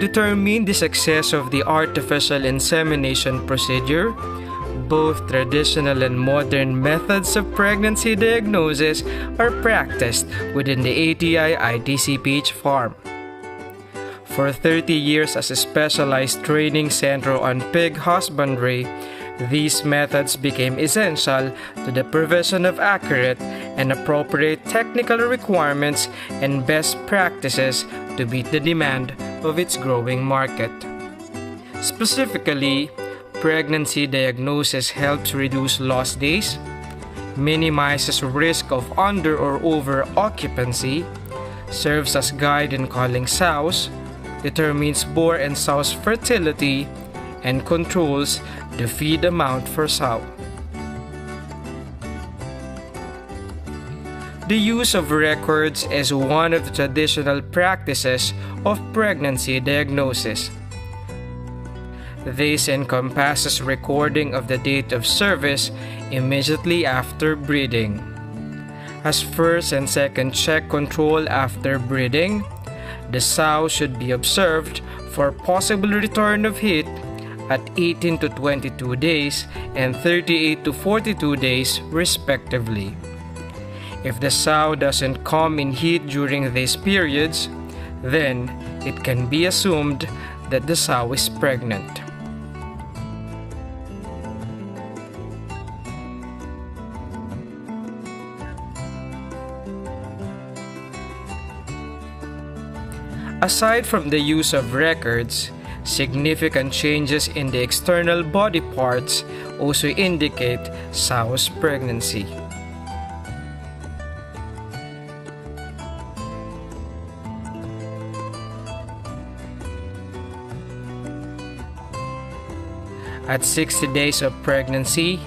determine the success of the artificial insemination procedure, both traditional and modern methods of pregnancy diagnosis are practiced within the ATI-ITCPH farm. For 30 years as a specialized training center on pig husbandry, these methods became essential to the provision of accurate and appropriate technical requirements and best practices to meet the demand of its growing market. Specifically, pregnancy diagnosis helps reduce lost days, minimizes risk of under or over occupancy, serves as guide in calling sows, determines boar and sow's fertility, and controls the feed amount for sow. The use of records is one of the traditional practices of pregnancy diagnosis. This encompasses recording of the date of service immediately after breeding. As first and second check control after breeding, the sow should be observed for possible return of heat at 18 to 22 days and 38 to 42 days respectively. If the sow doesn't come in heat during these periods, then it can be assumed that the sow is pregnant. Aside from the use of records, significant changes in the external body parts also indicate sow's pregnancy. At 60 days of pregnancy,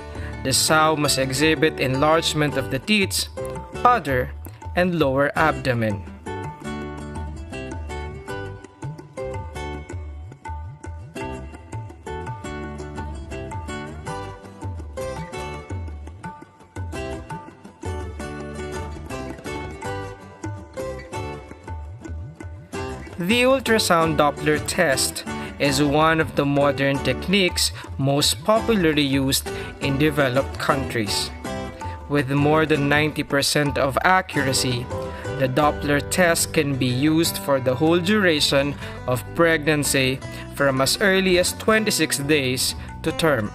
the sow must exhibit enlargement of the teats, udder, and lower abdomen. The ultrasound Doppler test is one of the modern techniques most popularly used in developed countries. With more than 90% of accuracy, the Doppler test can be used for the whole duration of pregnancy from as early as 26 days to term.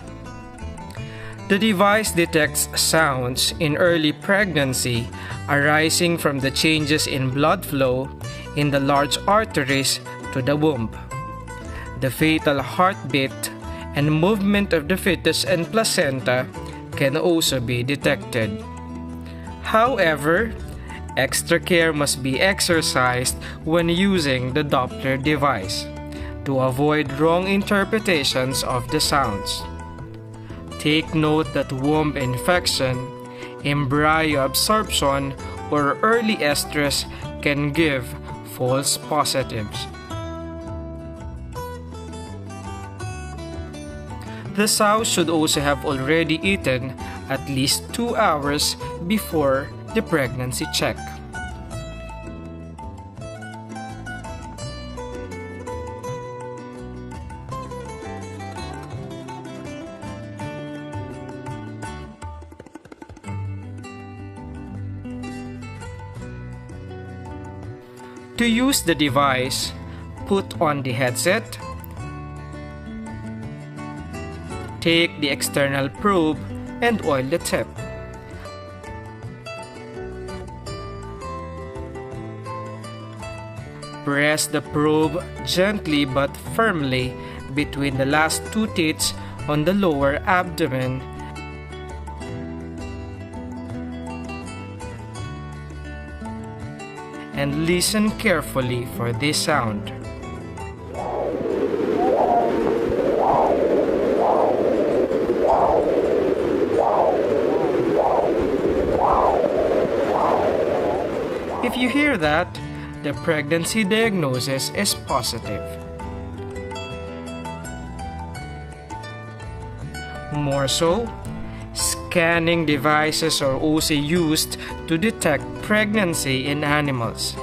The device detects sounds in early pregnancy arising from the changes in blood flow in the large arteries to the womb. The fetal heartbeat and movement of the fetus and placenta can also be detected. However, extra care must be exercised when using the Doppler device to avoid wrong interpretations of the sounds. Take note that womb infection, embryo absorption, or early estrus can give false positives. The sow should also have already eaten at least 2 hours before the pregnancy check. To use the device, put on the headset, take the external probe and oil the tip. Press the probe gently but firmly between the last two teats on the lower abdomen and listen carefully for this sound. If you hear that, the pregnancy diagnosis is positive. More so, scanning devices are also used to detect pregnancy in animals.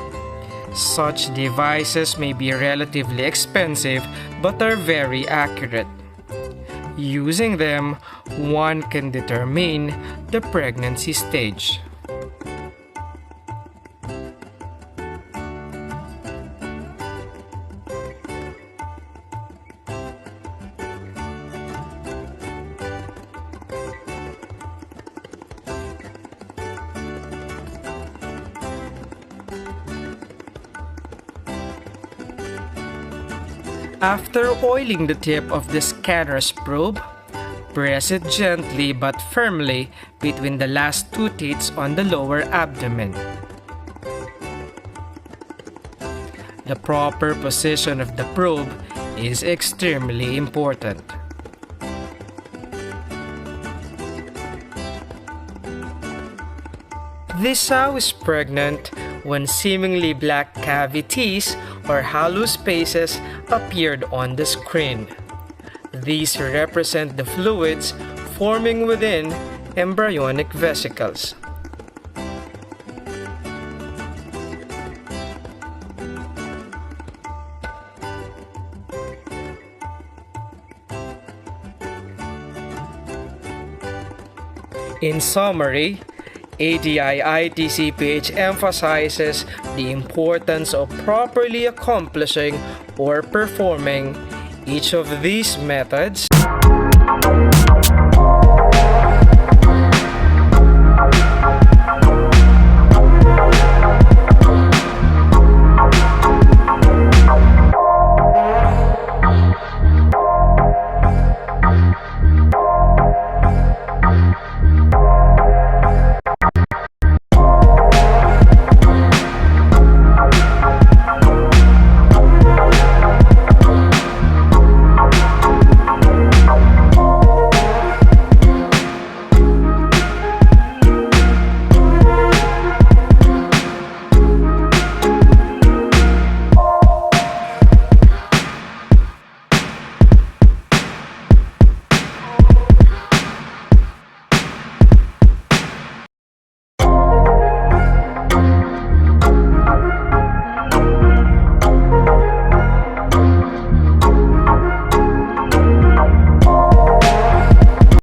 Such devices may be relatively expensive but are very accurate. Using them, one can determine the pregnancy stage. After oiling the tip of the scanner's probe, press it gently but firmly between the last two teats on the lower abdomen. The proper position of the probe is extremely important. The sow is pregnant when seemingly black cavities or hollow spaces appeared on the screen. These represent the fluids forming within embryonic vesicles. In summary, ATI-ITCPH emphasizes the importance of properly accomplishing or performing each of these methods